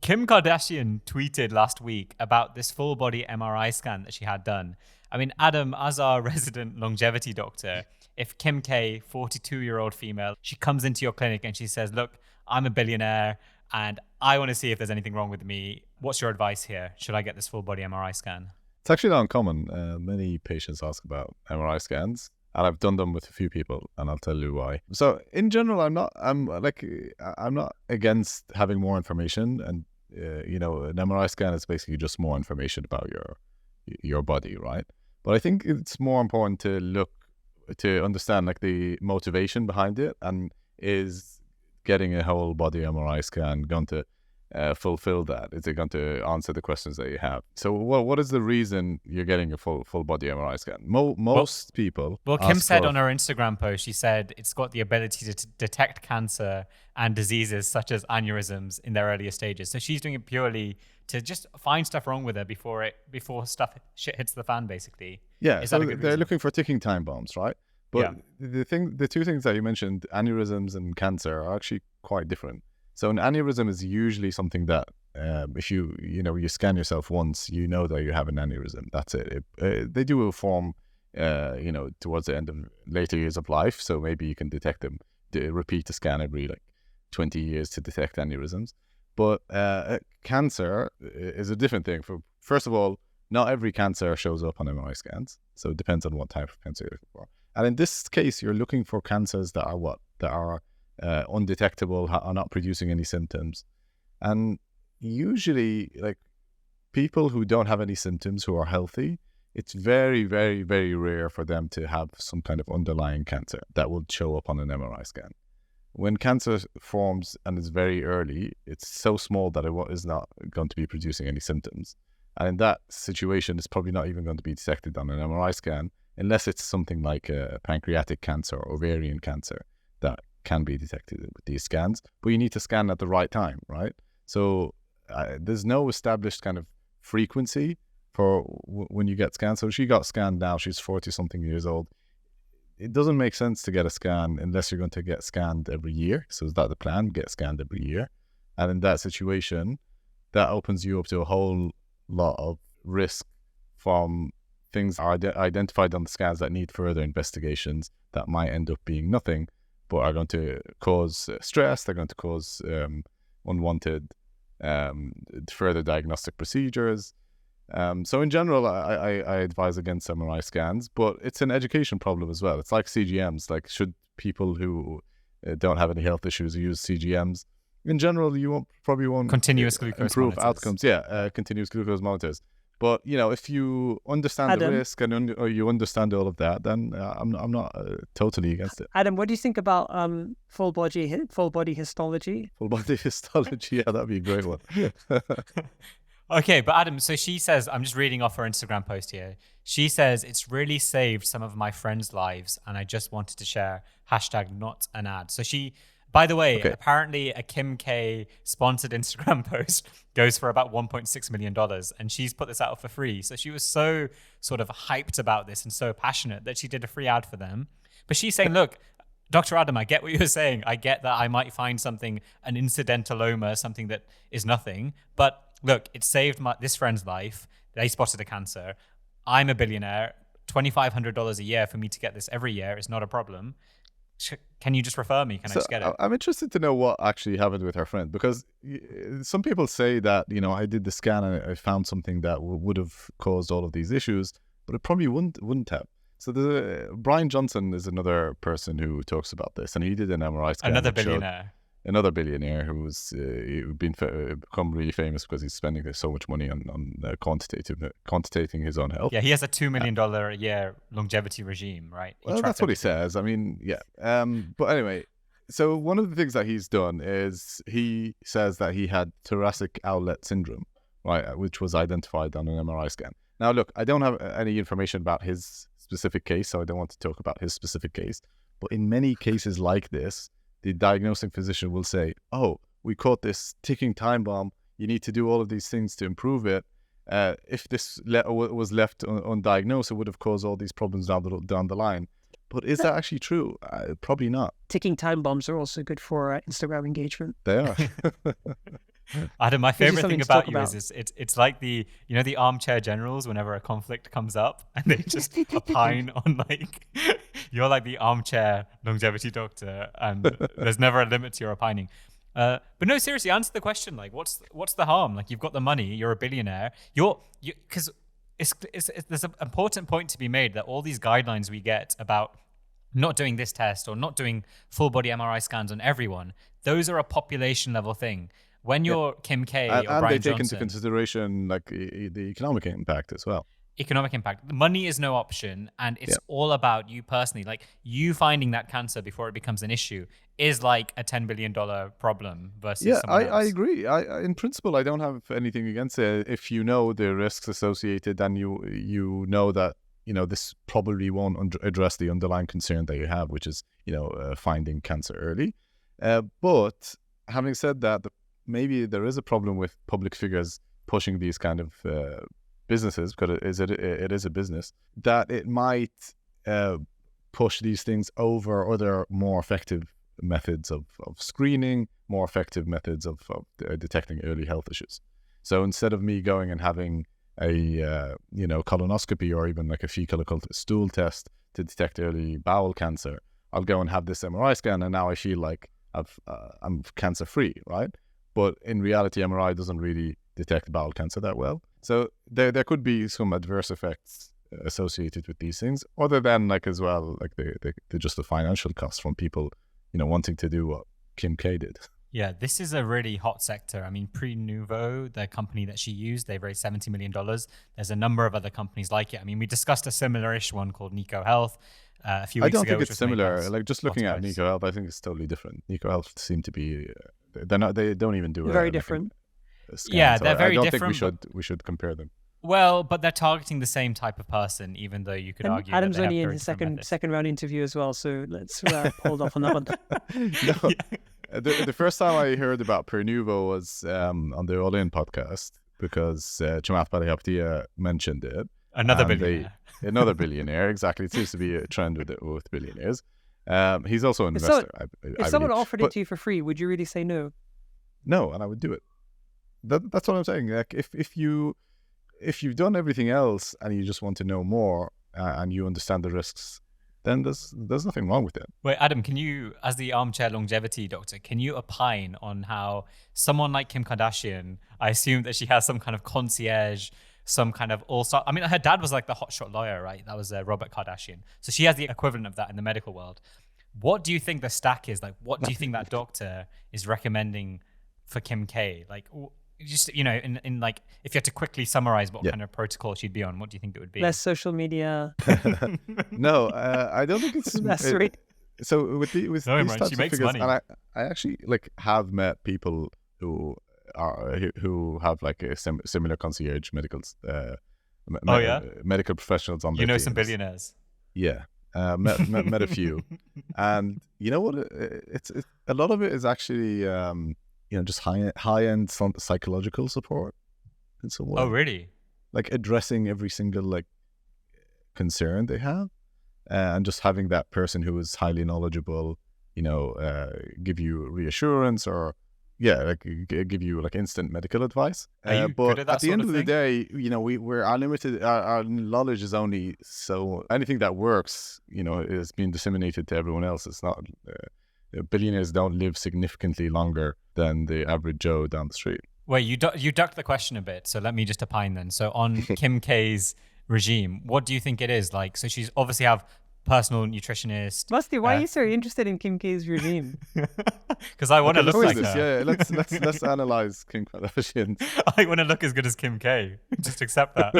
Kim Kardashian tweeted last week about this full body MRI scan that she had done. I mean, Adam, as our resident longevity doctor, if Kim K, 42-year-old female, she comes into your clinic and she says, look, I'm a billionaire and I want to see if there's anything wrong with me. What's your advice here? Should I get this full body MRI scan? It's actually not uncommon. Many patients ask about MRI scans, and I've done them with a few people, and I'll tell you why. So in general, I'm not against having more information, and an MRI scan is basically just more information about your body, right? But I think it's more important to understand like the motivation behind it, and is getting a whole body MRI scan going to fulfill that? Is it going to answer the questions that you have? So what is the reason you're getting a full body MRI scan? Most people... Well, Kim said on her Instagram post, she said it's got the ability to detect cancer and diseases such as aneurysms in their earlier stages. So she's doing it purely to just find stuff wrong with her before shit hits the fan, basically. Yeah, so they're looking for ticking time bombs, right? But the two things that you mentioned, aneurysms and cancer, are actually quite different. So an aneurysm is usually something that if you scan yourself once, you know that you have an aneurysm. That's it. They do form, towards the end of later years of life. So maybe you can detect them, repeat the scan every 20 years to detect aneurysms. But cancer is a different thing. First of all, not every cancer shows up on MRI scans. So it depends on what type of cancer you're looking for. And in this case, you're looking for cancers that are undetectable, are not producing any symptoms. And usually, people who don't have any symptoms, who are healthy, it's very, very, very rare for them to have some kind of underlying cancer that will show up on an MRI scan. When cancer forms and is very early, it's so small that it is not going to be producing any symptoms. And in that situation, it's probably not even going to be detected on an MRI scan, unless it's something like a pancreatic cancer or ovarian cancer that can be detected with these scans. But you need to scan at the right time, right? So there's no established kind of frequency for when you get scanned. So she got scanned now, she's 40-something years old. It doesn't make sense to get a scan unless you're going to get scanned every year. So is that the plan? Get scanned every year. And in that situation, that opens you up to a whole lot of risk from things are identified on the scans that need further investigations that might end up being nothing, but are going to cause stress. They're going to cause unwanted further diagnostic procedures. So in general, I advise against MRI scans, but it's an education problem as well. It's like CGMs. Should people who don't have any health issues use CGMs? In general, you probably won't continuous glucose improve monitors. Outcomes. Yeah, continuous glucose monitors. But if you understand Adam, the risk or you understand all of that, then I'm not totally against it. Adam, what do you think about full body histology? Full body histology, yeah, that'd be a great one. Okay, but Adam, so she says, I'm just reading off her Instagram post here. She says, it's really saved some of my friends' lives and I just wanted to share #not an ad. So she, by the way, apparently a Kim K sponsored Instagram post goes for about $1.6 million and she's put this out for free. So she was so sort of hyped about this and so passionate that she did a free ad for them. But she's saying, look, Dr. Adam, I get what you're saying. I get that I might find something, an incidentaloma, something that is nothing. But look, it saved this friend's life. They spotted a cancer. I'm a billionaire. $2,500 a year for me to get this every year is not a problem. Can you just refer me? Can I just get it? I'm interested to know what actually happened with her friend, because some people say that, I did the scan and I found something that would have caused all of these issues, but it probably wouldn't have. So Brian Johnson is another person who talks about this, and he did an MRI scan. Another billionaire who's become really famous because he's spending so much money on quantitating his own health. Yeah, he has a $2 million a year longevity regime, right? Well, that's what he says. I mean, yeah. But anyway, so one of the things that he's done is he says that he had thoracic outlet syndrome, right, which was identified on an MRI scan. Now, look, I don't have any information about his specific case, so I don't want to talk about his specific case. But in many cases like this, the diagnosing physician will say, oh, we caught this ticking time bomb. You need to do all of these things to improve it. If this was left undiagnosed, it would have caused all these problems down the line. But is that actually true? Probably not. Ticking time bombs are also good for Instagram engagement. They are. Adam, my Gives you favorite something thing to talk about you about. is it's like the armchair generals whenever a conflict comes up and they just opine on like you're like the armchair longevity doctor and there's never a limit to your opining. But no, seriously, answer the question. Like, what's the harm? Like, you've got the money, you're a billionaire. Because there's an important point to be made that all these guidelines we get about not doing this test or not doing full body MRI scans on everyone, those are a population level thing. When Yeah. you're Kim K or And they Brian take into Johnson, consideration like the economic impact as well. economic impact, money is no option, and it's Yeah. all about you personally. Like you finding that cancer before it becomes an issue is like a $10 billion problem versus Yeah, someone I else. agree. In principle, I don't have anything against it if you know the risks associated and you know that this probably won't address the underlying concern that you have, which is finding cancer early. But having said that, maybe there is a problem with public figures pushing these kind of businesses, because it is a business, that it might push these things over other more effective methods of screening, more effective methods of detecting early health issues. So instead of me going and having a colonoscopy or even like a fecal occult stool test to detect early bowel cancer, I'll go and have this MRI scan, and now I feel like I'm cancer free, right? But in reality, MRI doesn't really detect bowel cancer that well. So there could be some adverse effects associated with these things, other than like as well like the just the financial costs from people wanting to do what Kim K did. Yeah, this is a really hot sector. I mean, Prenuvo, the company that she used, they raised $70 million. There's a number of other companies like it. I mean, we discussed a similar-ish one called Nico Health a few I weeks don't ago. think which it's was made similar. by Like just looking at Spotify. Nico Health, I think it's totally different. Nico Health seem to be they don't even do Very like different. a scan. Yeah, So they're very I don't different, think we should compare them. Well, but they're targeting the same type of person, even though you could And argue Adam's that they only have in very his different methods. second round interview as well, so let's hold off on that one. No, the first time I heard about Pernuvo was on the All In podcast, because Chamath Palihapitiya mentioned it. Another And billionaire. Another billionaire, exactly. It seems to be a trend with billionaires. He's also an If investor, If I someone believe. offered But it to you for free, would you really say no? no, and I would do it. That's what I'm saying. Like if you've done everything else and you just want to know more and you understand the risks, then there's nothing wrong with it. Wait, Adam, can you, as the armchair longevity doctor, can you opine on how someone like Kim Kardashian, I assume that she has some kind of concierge, some kind of all-star. I mean, her dad was like the hotshot lawyer, right? That was Robert Kardashian. So she has the equivalent of that in the medical world. What do you think the stack is? Like, what do you think that doctor is recommending for Kim K? Like, just, in like, if you had to quickly summarize what kind of protocol she'd be on, what do you think it would be? Less social media. No, I don't think it's That's right. So with No, these Imran, types she of makes figures, money. and I actually like have met people who have like a similar concierge medicals. Medical professionals on their Some teams. billionaires. Yeah, met a few, and you know what? It's a lot of it is actually just high end psychological support in some way. Oh, really? Like addressing every single like concern they have, and just having that person who is highly knowledgeable, give you reassurance or give you like instant medical advice. Are you but good at that the sort end of of the thing? day, we're our limited. Our knowledge is only so. Anything that works, is being disseminated to everyone else. It's not. Billionaires don't live significantly longer than the average Joe down the street. Wait, you ducked the question a bit, so let me just opine then. So on Kim K's regime, what do you think it is? Like, so she's obviously have personal nutritionist. Musty, why are you so interested in Kim K's regime? Because I want to look like this. her. Yeah, let's analyze Kim Kardashian. I want to look as good as Kim K. Just accept that.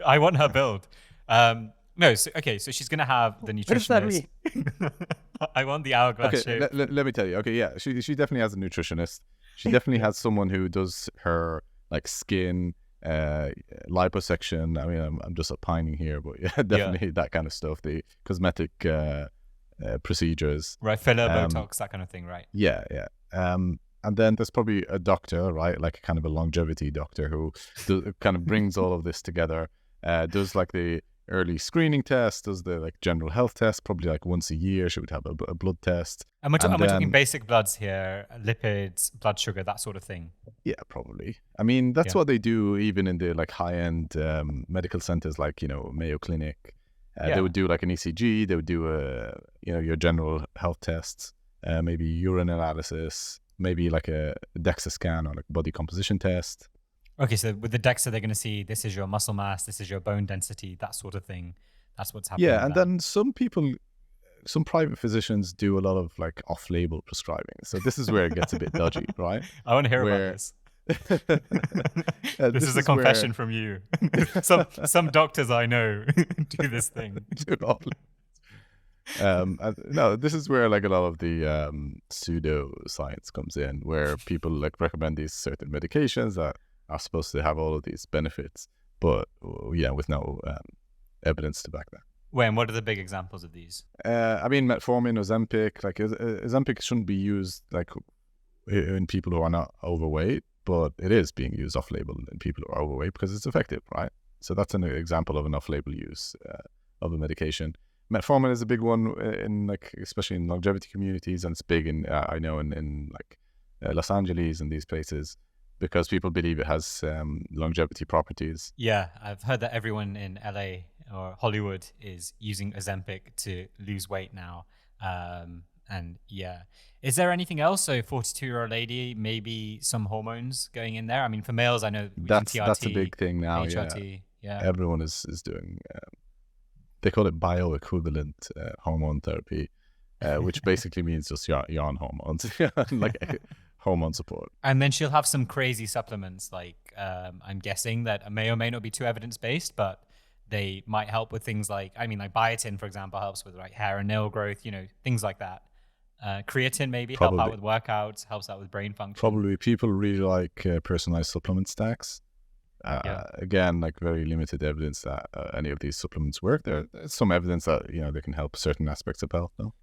I want her build. No, so she's gonna have the nutritionist. What does that mean? I want the hourglass Okay, shape. let me tell you. Okay, yeah, she definitely has a nutritionist. She definitely has someone who does her like skin, liposuction. I mean, I'm just opining here, but yeah, definitely that kind of stuff. The cosmetic procedures, Right, filler, Botox, that kind of thing, right? Yeah. And then there's probably a doctor, right, like kind of a longevity doctor who kind of brings all of this together. Does like the early screening tests, does the like general health test, probably like once a year she would have a blood test. And we're And talking then, basic bloods here, lipids, blood sugar, that sort of thing. yeah, probably. I mean, that's Yeah. what they do even in the like high-end medical centers like, Mayo Clinic. They Yeah. would do like an ECG, they would do your general health tests, maybe urine analysis, maybe like a DEXA scan or like body composition test. Okay, so with the DEXA, they're going to see this is your muscle mass, this is your bone density, that sort of thing. That's what's happening. Yeah, with and that. then some private physicians do a lot of like off-label prescribing. So this is where it gets a bit dodgy, right? I want to hear Where- about this. This is a is where- confession from you. some doctors I know do this thing. No, this is where like a lot of the pseudo science comes in, where people like recommend these certain medications that are supposed to have all of these benefits, but with no evidence to back that. When what are the big examples of these? I mean, metformin, Ozempic. Like Ozempic shouldn't be used like in people who are not overweight, but it is being used off-label in people who are overweight because it's effective, right? So that's an example of an off-label use of a medication. Metformin is a big one in like, especially in longevity communities, and it's big in I know in like Los Angeles and these places because people believe it has longevity properties. Yeah, I've heard that everyone in LA or Hollywood is using Ozempic to lose weight now. And yeah, is there anything else? So 42-year-old lady, maybe some hormones going in there. I mean, for males, I know That's TRT, a big thing now. HRT. Yeah. Everyone is doing. They call it bioequivalent hormone therapy, which basically means just yarn hormones, like hormone support. And then she'll have some crazy supplements, like I'm guessing that may or may not be too evidence-based, but they might help with things like, like biotin, for example, helps with like hair and nail growth, things like that. Creatine maybe help out with workouts, helps out with brain function. Probably people really like personalized supplement stacks. Again, like very limited evidence that any of these supplements work. There's some evidence that they can help certain aspects of health, though.